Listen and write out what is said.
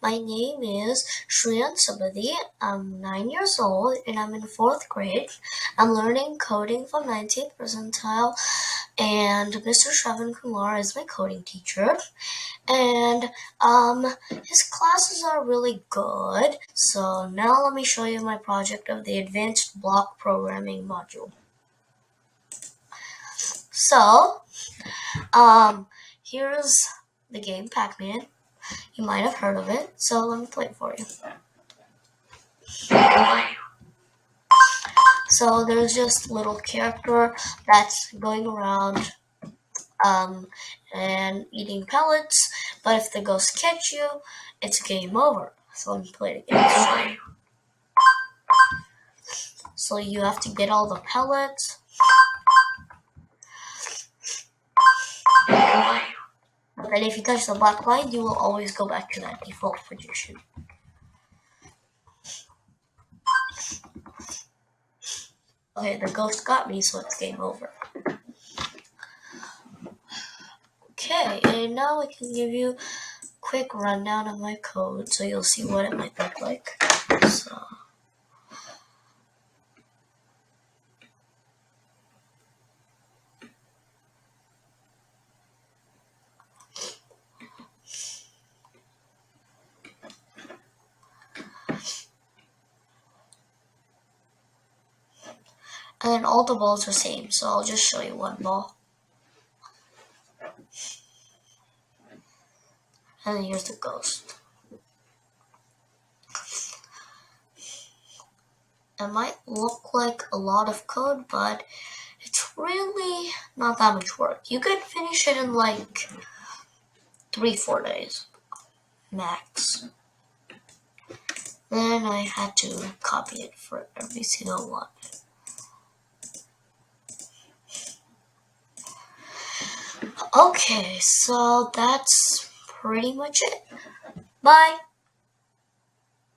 My name is Sreyans. I'm 9 years old and I'm in 4th grade. I'm learning coding from 19th percentile, and Mr. Shravan is my coding teacher. And his classes are really good. So now let me show you my project of the advanced block programming module. So here's the game Pacman. You might have heard of it, so let me play it for you. So there's just a little character that's going around and eating pellets, but if the ghosts catch you, it's game over. So let me play it again. So you have to get all the pellets. But then if you touch the black line, you will always go back to that default position. Okay, the ghost got me, so it's game over. Okay, and now I can give you a quick rundown of my code so you'll see what it might look like. And then all the balls are the same, so I'll just show you one ball. And then here's the ghost. It might look like a lot of code, but it's really not that much work. You could finish it in like 3-4 days, max. Then I had to copy it for every single one. Okay, so that's pretty much it. Bye!